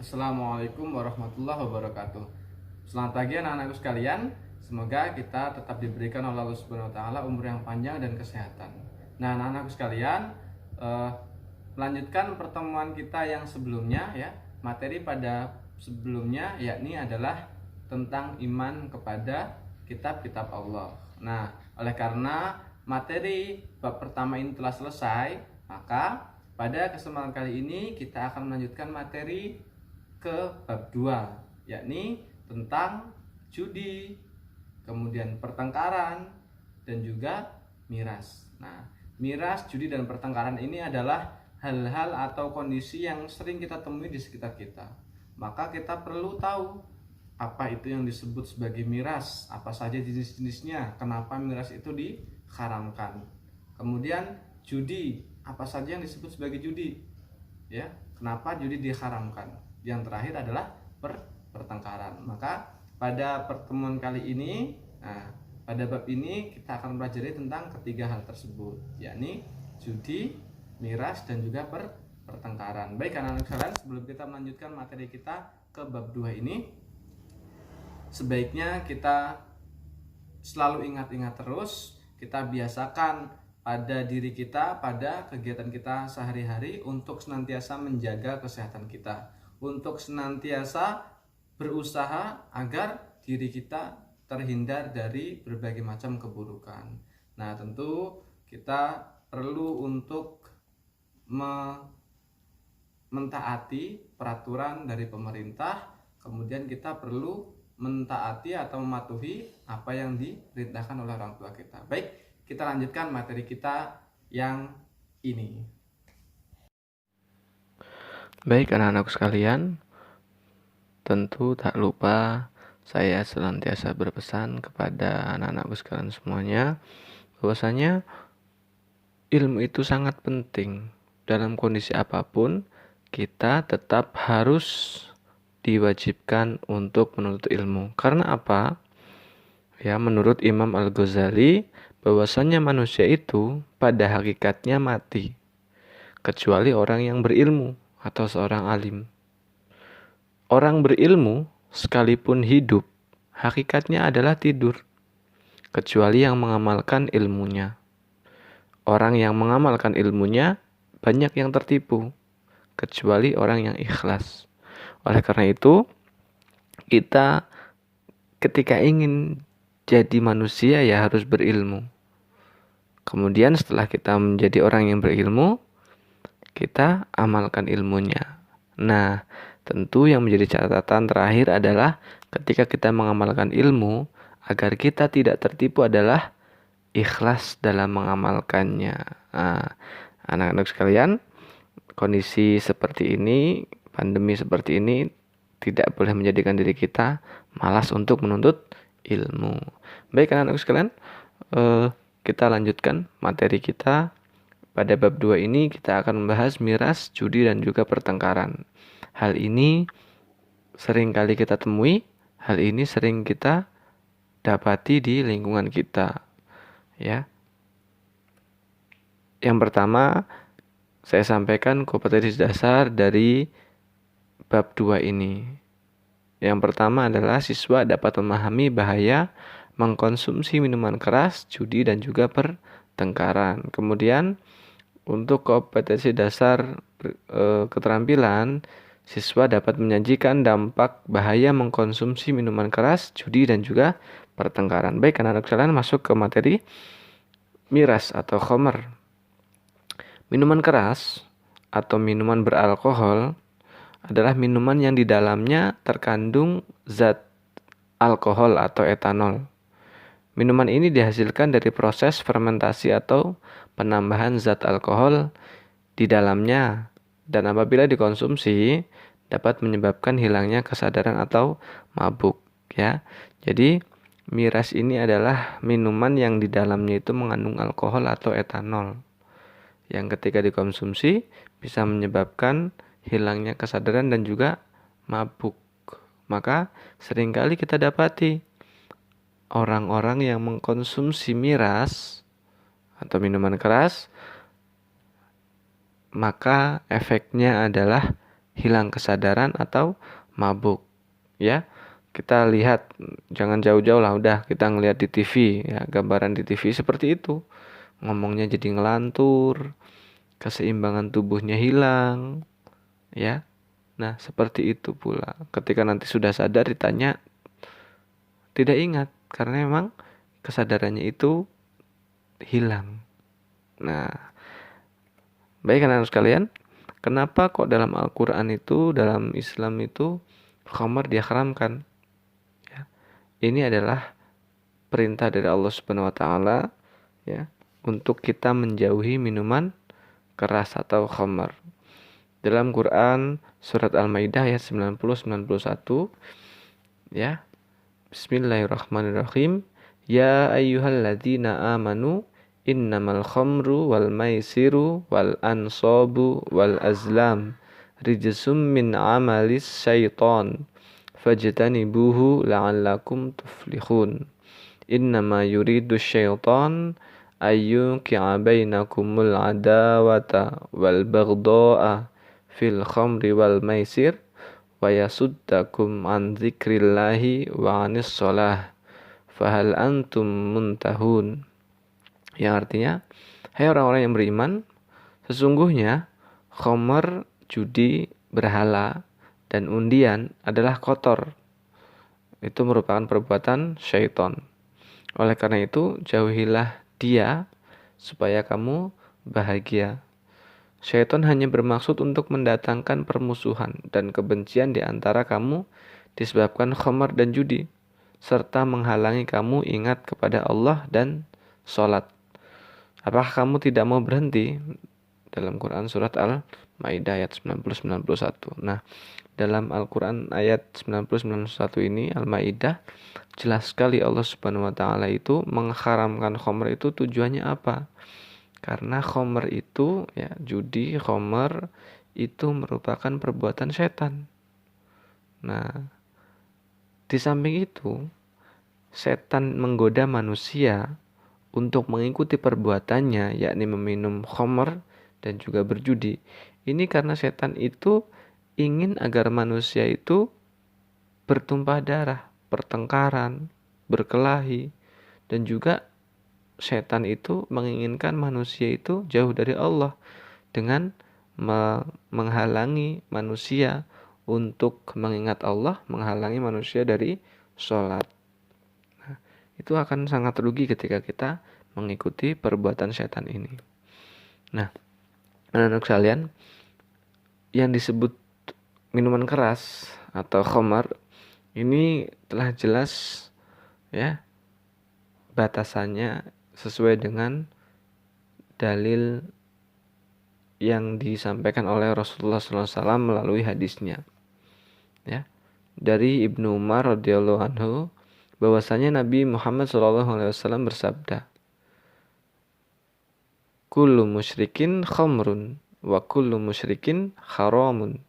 Assalamualaikum warahmatullahi wabarakatuh. Selamat pagi anak-anakku sekalian. Semoga kita tetap diberikan oleh Allah Subhanahu wa taala umur yang panjang dan kesehatan. Nah, anak-anakku sekalian, melanjutkan pertemuan kita yang sebelumnya ya. Materi pada sebelumnya yakni adalah tentang iman kepada kitab-kitab Allah. Nah, oleh karena materi bab pertama ini telah selesai, maka pada kesempatan kali ini kita akan melanjutkan materi ke bab 2, yakni tentang judi, kemudian pertengkaran, dan juga miras. Nah, miras, judi, dan pertengkaran ini adalah hal-hal atau kondisi yang sering kita temui di sekitar kita. Maka kita perlu tahu apa itu yang disebut sebagai miras, apa saja jenis-jenisnya, kenapa miras itu diharamkan. Kemudian judi, apa saja yang disebut sebagai judi, ya, kenapa judi diharamkan. Yang terakhir adalah pertengkaran. Maka pada pertemuan kali ini, pada bab ini kita akan belajar tentang ketiga hal tersebut, yakni judi, miras, dan juga pertengkaran. Baik anak-anak sekalian, sebelum kita melanjutkan materi kita ke bab 2 ini, sebaiknya kita selalu ingat-ingat terus, kita biasakan pada diri kita, pada kegiatan kita sehari-hari untuk senantiasa menjaga kesehatan kita, untuk senantiasa berusaha agar diri kita terhindar dari berbagai macam keburukan. Nah, tentu kita perlu untuk mentaati peraturan dari pemerintah, kemudian kita perlu mentaati atau mematuhi apa yang diperintahkan oleh orang tua kita. Baik, kita lanjutkan materi kita yang ini. Baik anak-anakku sekalian, tentu tak lupa saya senantiasa berpesan kepada anak-anakku sekalian semuanya bahwasanya ilmu itu sangat penting. Dalam kondisi apapun, kita tetap harus diwajibkan untuk menuntut ilmu. Karena apa? Ya, menurut Imam Al-Ghazali, bahwasanya manusia itu pada hakikatnya mati, kecuali orang yang berilmu atau seorang alim. Orang berilmu sekalipun hidup, hakikatnya adalah tidur, kecuali yang mengamalkan ilmunya. Orang yang mengamalkan ilmunya banyak yang tertipu, kecuali orang yang ikhlas. Oleh karena itu, kita ketika ingin jadi manusia ya harus berilmu. Kemudian setelah kita menjadi orang yang berilmu, kita amalkan ilmunya. Nah, tentu yang menjadi catatan terakhir adalah ketika kita mengamalkan ilmu, agar kita tidak tertipu adalah ikhlas dalam mengamalkannya. Nah, anak-anak sekalian, kondisi seperti ini, pandemi seperti ini, tidak boleh menjadikan diri kita malas untuk menuntut ilmu. Baik anak-anak sekalian, kita lanjutkan materi kita. Pada bab 2 ini kita akan membahas miras, judi, dan juga pertengkaran. Hal ini sering kali kita temui, hal ini sering kita dapati di lingkungan kita. Ya. Yang pertama, saya sampaikan kompetensi dasar dari bab 2 ini. Yang pertama adalah siswa dapat memahami bahaya mengkonsumsi minuman keras, judi, dan juga pertengkaran. Kemudian untuk kompetensi dasar keterampilan, siswa dapat menyajikan dampak bahaya mengkonsumsi minuman keras, judi, dan juga pertengkaran. Baik, anak-anak sekalian, masuk ke materi miras atau khamar. Minuman keras atau minuman beralkohol adalah minuman yang di dalamnya terkandung zat alkohol atau etanol. Minuman ini dihasilkan dari proses fermentasi atau penambahan zat alkohol di dalamnya, dan apabila dikonsumsi dapat menyebabkan hilangnya kesadaran atau mabuk, ya. Jadi miras ini adalah minuman yang di dalamnya itu mengandung alkohol atau etanol, yang ketika dikonsumsi bisa menyebabkan hilangnya kesadaran dan juga mabuk. Maka seringkali kita dapati orang-orang yang mengkonsumsi miras atau minuman keras, maka efeknya adalah hilang kesadaran atau mabuk. Ya, kita lihat, jangan jauh-jauh lah, udah kita ngelihat di TV, ya, gambaran di TV seperti itu. Ngomongnya jadi ngelantur, keseimbangan tubuhnya hilang, ya. Nah, seperti itu pula. Ketika nanti sudah sadar ditanya, tidak ingat karena memang kesadarannya itu hilang. Nah, baik anak-anak sekalian, kenapa kok dalam Al-Qur'an itu, dalam Islam itu khamar diharamkan? Ya, ini adalah perintah dari Allah Subhanahu wa taala, ya, untuk kita menjauhi minuman keras atau khamar. Dalam Quran surat Al-Maidah ayat 90-91, ya. Bismillahirrahmanirrahim. Ya ayyuhalladzina amanu innamal khamru wal maisiru wal ansabu wal azlam rijsum min amalis syaiton fajtanibuhu la'allakum tuflihun. Innama yuridu syaitan ayyuqi'a bainakumul adawata wal baghdha'a fil khamri wal maisir wa yasuddakum an dzikrillahi wa anis shalah fahal antum muntahun. Yang artinya, hai orang-orang yang beriman, sesungguhnya khamar, judi, berhala, dan undian adalah kotor. Itu merupakan perbuatan syaitan. Oleh karena itu, jauhilah dia supaya kamu bahagia. Syaitan hanya bermaksud untuk mendatangkan permusuhan dan kebencian di antara kamu disebabkan khamar dan judi, serta menghalangi kamu ingat kepada Allah dan sholat. Apakah kamu tidak mau berhenti? Dalam Quran surat Al-Maidah ayat 90-91. Nah, dalam Al-Quran ayat 90-91 ini, Al-Maidah, jelas sekali Allah Subhanahu wa taala itu mengharamkan khamr itu tujuannya apa? Karena khamr itu, ya, judi, khamr itu merupakan perbuatan setan. Nah, di samping itu, setan menggoda manusia untuk mengikuti perbuatannya, yakni meminum khamr dan juga berjudi. Ini karena setan itu ingin agar manusia itu bertumpah darah, pertengkaran, berkelahi, dan juga setan itu menginginkan manusia itu jauh dari Allah dengan menghalangi manusia untuk mengingat Allah, menghalangi manusia dari sholat. Nah, itu akan sangat rugi ketika kita mengikuti perbuatan setan ini. Nah, anak-anak sekalian, yang disebut minuman keras atau khamar ini telah jelas, ya, batasannya sesuai dengan dalil yang disampaikan oleh Rasulullah SAW melalui hadisnya, ya, dari Ibnu Umar radhiyallahu anhu bahwasanya Nabi Muhammad SAW bersabda, kullu musyrikin khamrun wa kullu musyrikin haramun,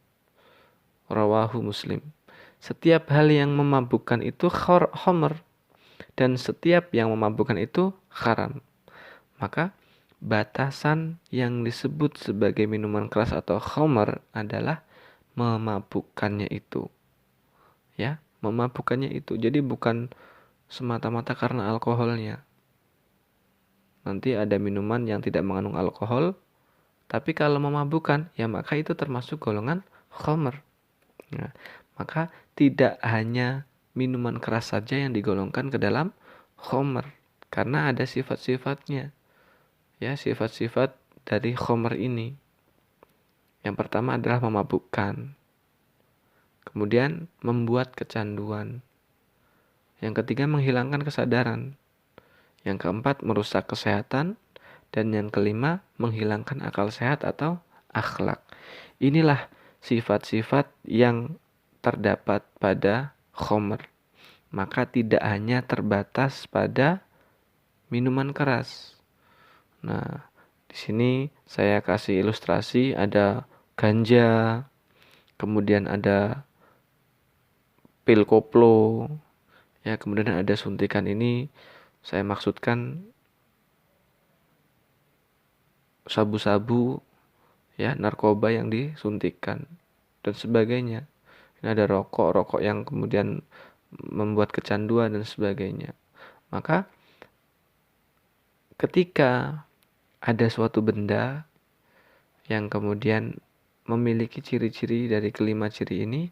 rawahu Muslim. Setiap hal yang memabukkan itu khamr, dan setiap yang memabukkan itu haram. Maka batasan yang disebut sebagai minuman keras atau khamr adalah memabukkannya itu. Ya, memabukkannya itu. Jadi bukan semata-mata karena alkoholnya. Nanti ada minuman yang tidak mengandung alkohol, tapi kalau memabukkan, ya maka itu termasuk golongan khamr. Nah, maka tidak hanya minuman keras saja yang digolongkan ke dalam khamr, karena ada sifat-sifatnya. Ya, sifat-sifat dari khamr ini. Yang pertama adalah memabukkan. Kemudian membuat kecanduan. Yang ketiga menghilangkan kesadaran. Yang keempat merusak kesehatan. Dan yang kelima menghilangkan akal sehat atau akhlak. Inilah sifat-sifat yang terdapat pada khamr. Maka tidak hanya terbatas pada minuman keras. Nah, di sini saya kasih ilustrasi, ada ganja, kemudian ada pil koplo, ya, kemudian ada suntikan. Ini saya maksudkan sabu-sabu, ya, narkoba yang disuntikan. dan sebagainya. Ini ada rokok yang kemudian membuat kecanduan dan sebagainya. Maka ketika ada suatu benda yang kemudian memiliki ciri-ciri dari kelima ciri ini,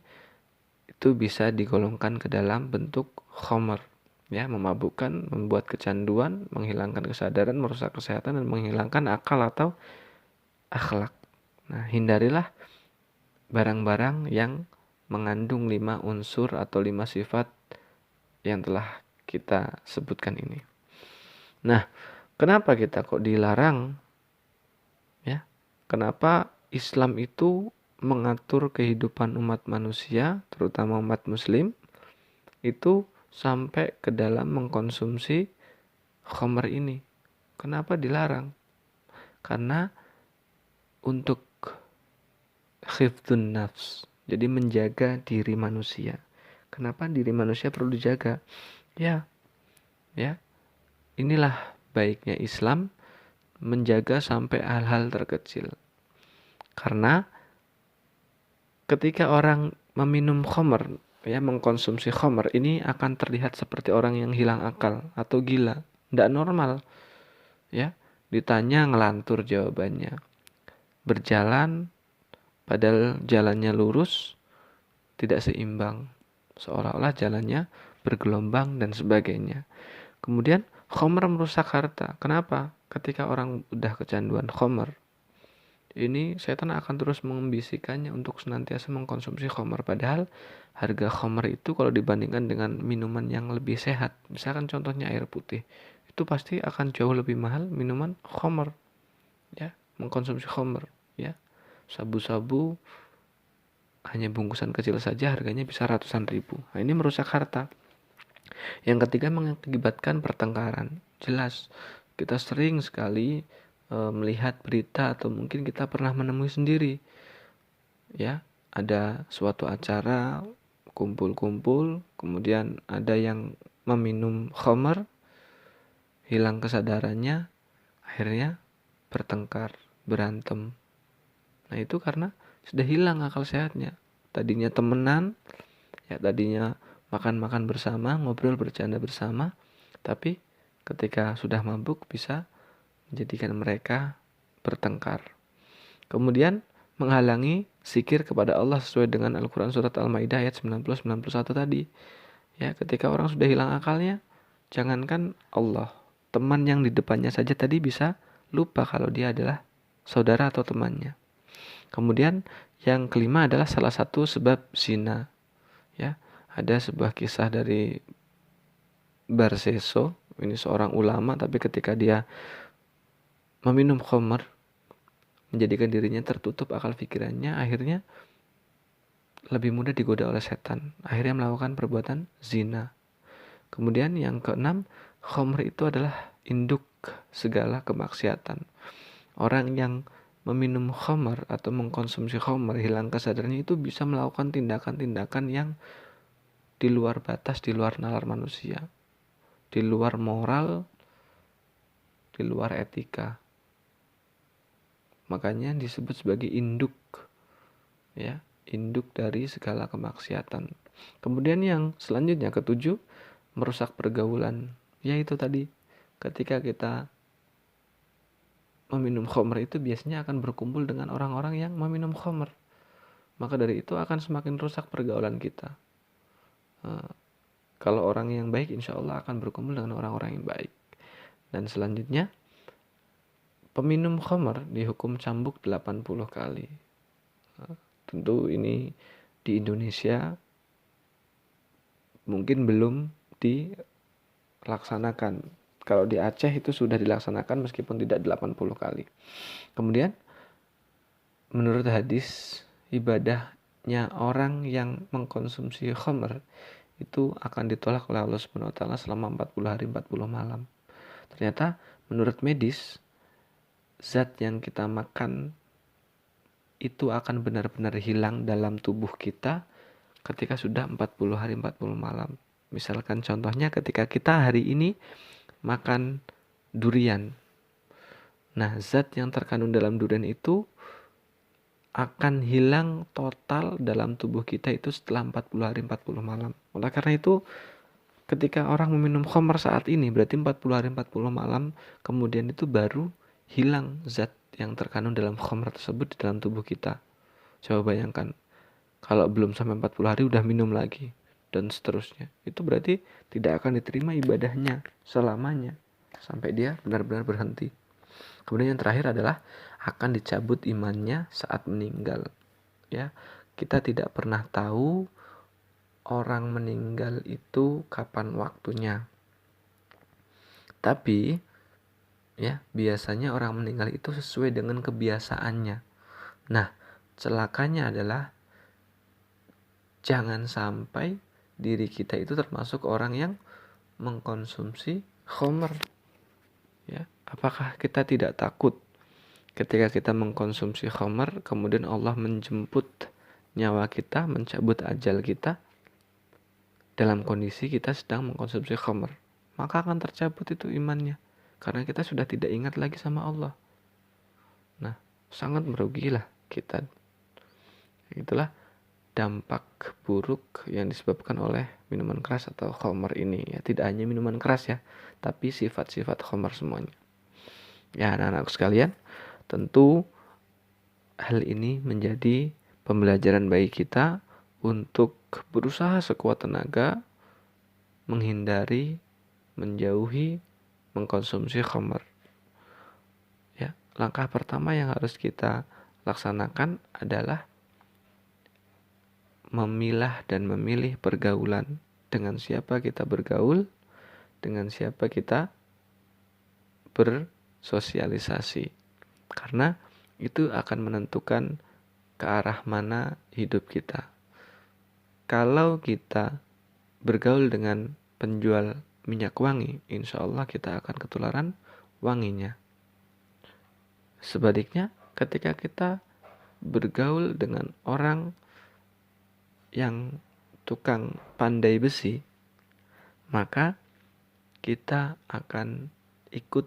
itu bisa digolongkan ke dalam bentuk khamr, ya, memabukkan, membuat kecanduan, menghilangkan kesadaran, merusak kesehatan, dan menghilangkan akal atau akhlak. Nah, hindarilah barang-barang yang mengandung 5 unsur atau 5 sifat yang telah kita sebutkan ini. Nah, kenapa kita kok dilarang? Ya, kenapa Islam itu mengatur kehidupan umat manusia, terutama umat muslim, itu sampai ke dalam mengkonsumsi khamr ini? Kenapa dilarang? Karena untuk khifdun nafs, jadi menjaga diri manusia. Kenapa diri manusia perlu dijaga? Ya, inilah baiknya Islam menjaga sampai hal-hal terkecil. Karena ketika orang meminum khamr, ya, mengkonsumsi khamr, ini akan terlihat seperti orang yang hilang akal atau gila, tidak normal. Ya, ditanya ngelantur jawabannya. Berjalan padahal jalannya lurus, tidak seimbang, seolah-olah jalannya bergelombang dan sebagainya. Kemudian khamr merusak harta. Kenapa? Ketika orang udah kecanduan khamr, ini setan akan terus membisikannya untuk senantiasa mengkonsumsi khamr. Padahal harga khamr itu kalau dibandingkan dengan minuman yang lebih sehat, misalkan contohnya air putih, itu pasti akan jauh lebih mahal minuman khamr, ya, mengkonsumsi khamr, ya. Sabu-sabu hanya bungkusan kecil saja harganya bisa ratusan ribu. Nah, ini merusak harta. Yang ketiga, mengakibatkan pertengkaran. Jelas, kita sering sekali melihat berita atau mungkin kita pernah menemui sendiri. Ya, ada suatu acara kumpul-kumpul, kemudian ada yang meminum khamr, hilang kesadarannya, akhirnya bertengkar, berantem. Nah, itu karena sudah hilang akal sehatnya. Tadinya temenan, ya, tadinya makan-makan bersama, ngobrol bercanda bersama, tapi ketika sudah mabuk bisa menjadikan mereka bertengkar. Kemudian menghalangi zikir kepada Allah sesuai dengan Al-Quran surat Al-Maidah ayat 90-91 tadi. Ya, ketika orang sudah hilang akalnya, jangankan Allah, teman yang di depannya saja tadi bisa lupa kalau dia adalah saudara atau temannya. Kemudian yang kelima adalah salah satu sebab zina. Ya, ada sebuah kisah dari Barseso, ini seorang ulama, tapi ketika dia meminum khamr, menjadikan dirinya tertutup akal pikirannya, akhirnya lebih mudah digoda oleh setan. Akhirnya melakukan perbuatan zina. Kemudian yang keenam, khamr itu adalah induk segala kemaksiatan. Orang yang meminum khamr atau mengkonsumsi khamr, hilang kesadarannya, itu bisa melakukan tindakan-tindakan yang di luar batas, di luar nalar manusia, di luar moral, di luar etika. Makanya disebut sebagai induk, ya, induk dari segala kemaksiatan. Kemudian yang selanjutnya, ketujuh, merusak pergaulan. Yaitu tadi, ketika kita meminum khamr itu biasanya akan berkumpul dengan orang-orang yang meminum khamr. Maka dari itu akan semakin rusak pergaulan kita. Kalau orang yang baik, insya Allah akan berkumpul dengan orang-orang yang baik. Dan selanjutnya, peminum khamr dihukum cambuk 80 kali. Tentu ini di Indonesia mungkin belum dilaksanakan. Kalau di Aceh itu sudah dilaksanakan meskipun tidak 80 kali. Kemudian menurut hadis, ibadahnya orang yang mengkonsumsi khamr itu akan ditolak oleh Allah Subhanahu wa taala selama 40 hari 40 malam. Ternyata menurut medis, zat yang kita makan itu akan benar-benar hilang dalam tubuh kita ketika sudah 40 hari 40 malam. Misalkan contohnya ketika kita hari ini makan durian. Nah, zat yang terkandung dalam durian itu akan hilang total dalam tubuh kita itu setelah 40 hari 40 malam. Oleh karena itu, ketika orang meminum khamr saat ini berarti 40 hari 40 malam kemudian itu baru hilang zat yang terkandung dalam khamr tersebut di dalam tubuh kita. Coba bayangkan, kalau belum sampai 40 hari udah minum lagi dan seterusnya. Itu berarti tidak akan diterima ibadahnya selamanya sampai dia benar-benar berhenti. Kemudian yang terakhir adalah akan dicabut imannya saat meninggal. Ya, kita tidak pernah tahu orang meninggal itu kapan waktunya. Tapi ya, biasanya orang meninggal itu sesuai dengan kebiasaannya. Nah, celakanya adalah jangan sampai diri kita itu termasuk orang yang mengkonsumsi khamr. Ya, apakah kita tidak takut ketika kita mengkonsumsi khamr kemudian Allah menjemput nyawa kita, mencabut ajal kita dalam kondisi kita sedang mengkonsumsi khamr? Maka akan tercabut itu imannya karena kita sudah tidak ingat lagi sama Allah. Nah, sangat merugilah kita. Itulah dampak buruk yang disebabkan oleh minuman keras atau khamr ini. Ya, tidak hanya minuman keras ya, tapi sifat-sifat khamr semuanya. Ya, anak-anakku sekalian, tentu hal ini menjadi pembelajaran bagi kita untuk berusaha sekuat tenaga menghindari, menjauhi, mengkonsumsi khamr. Ya, langkah pertama yang harus kita laksanakan adalah memilah dan memilih pergaulan. Dengan siapa kita bergaul, dengan siapa kita bersosialisasi. Karena itu akan menentukan ke arah mana hidup kita. Kalau kita bergaul dengan penjual minyak wangi, insya Allah kita akan ketularan wanginya. Sebaliknya, ketika kita bergaul dengan orang yang tukang pandai besi, maka kita akan ikut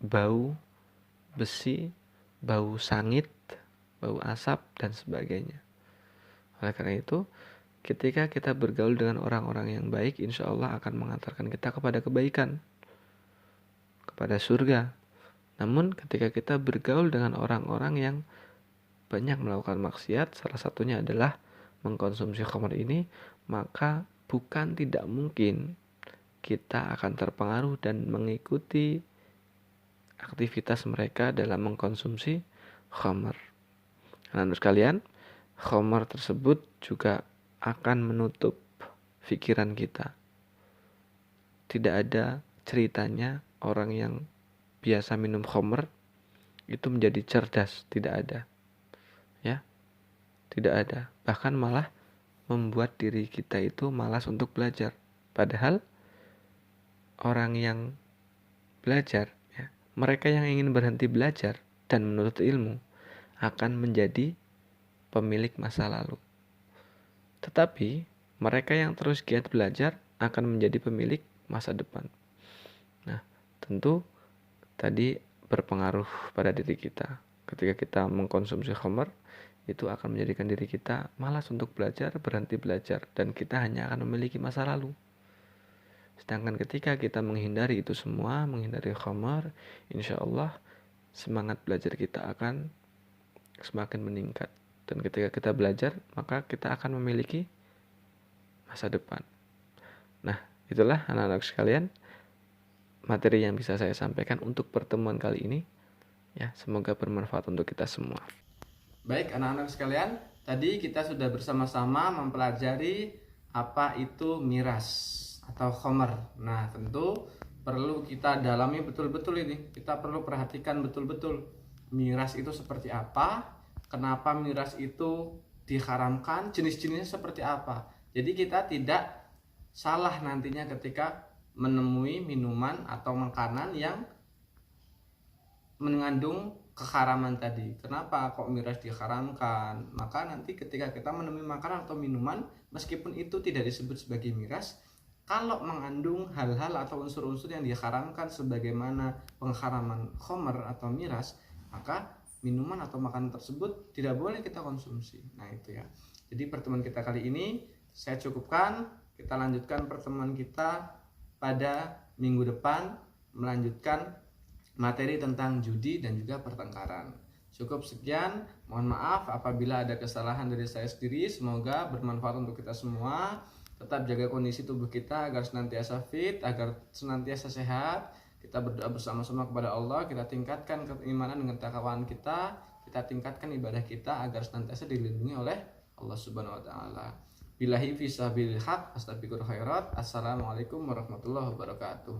bau besi, bau sangit, bau asap, dan sebagainya. Oleh karena itu, ketika kita bergaul dengan orang-orang yang baik, insya Allah akan mengantarkan kita kepada kebaikan, kepada surga. Namun ketika kita bergaul dengan orang-orang yang banyak melakukan maksiat, salah satunya adalah mengkonsumsi khamr ini, maka bukan tidak mungkin kita akan terpengaruh dan mengikuti aktivitas mereka dalam mengkonsumsi khamr. Anak-anak sekalian, khamr tersebut juga akan menutup pikiran kita. Tidak ada ceritanya orang yang biasa minum khamr itu menjadi cerdas, tidak ada. Ya, tidak ada. Bahkan malah membuat diri kita itu malas untuk belajar. Padahal orang yang belajar, ya, mereka yang ingin berhenti belajar dan menuntut ilmu akan menjadi pemilik masa lalu. Tetapi mereka yang terus giat belajar akan menjadi pemilik masa depan. Nah, tentu tadi berpengaruh pada diri kita. Ketika kita mengkonsumsi khamr, itu akan menjadikan diri kita malas untuk belajar, berhenti belajar, dan kita hanya akan memiliki masa lalu. Sedangkan ketika kita menghindari itu semua, menghindari khamr, insya Allah semangat belajar kita akan semakin meningkat. Dan ketika kita belajar, maka kita akan memiliki masa depan. Nah, itulah anak-anak sekalian materi yang bisa saya sampaikan untuk pertemuan kali ini. Ya, semoga bermanfaat untuk kita semua. Baik anak-anak sekalian, tadi kita sudah bersama-sama mempelajari apa itu miras atau khamr. Nah, tentu perlu kita dalami betul-betul ini. Kita perlu perhatikan betul-betul miras itu seperti apa, kenapa miras itu diharamkan, jenis-jenisnya seperti apa. Jadi kita tidak salah nantinya ketika menemui minuman atau makanan yang mengandung keharaman tadi. Kenapa kok miras diharamkan? Maka nanti ketika kita menemui makanan atau minuman, meskipun itu tidak disebut sebagai miras, kalau mengandung hal-hal atau unsur-unsur yang diharamkan sebagaimana pengharaman khamr atau miras, maka minuman atau makanan tersebut tidak boleh kita konsumsi. Nah itu ya. Jadi pertemuan kita kali ini saya cukupkan. Kita lanjutkan pertemuan kita pada minggu depan, melanjutkan materi tentang judi dan juga pertengkaran. Cukup sekian, mohon maaf apabila ada kesalahan dari saya sendiri. Semoga bermanfaat untuk kita semua. Tetap jaga kondisi tubuh kita agar senantiasa fit, agar senantiasa sehat. Kita berdoa bersama-sama kepada Allah, kita tingkatkan keimanan dengan ketakwaan kita tingkatkan ibadah kita agar senantiasa dilindungi oleh Allah Subhanahu wa taala. Billahi fi sabilil haq, astaghfirul khairat. Assalamualaikum warahmatullahi wabarakatuh.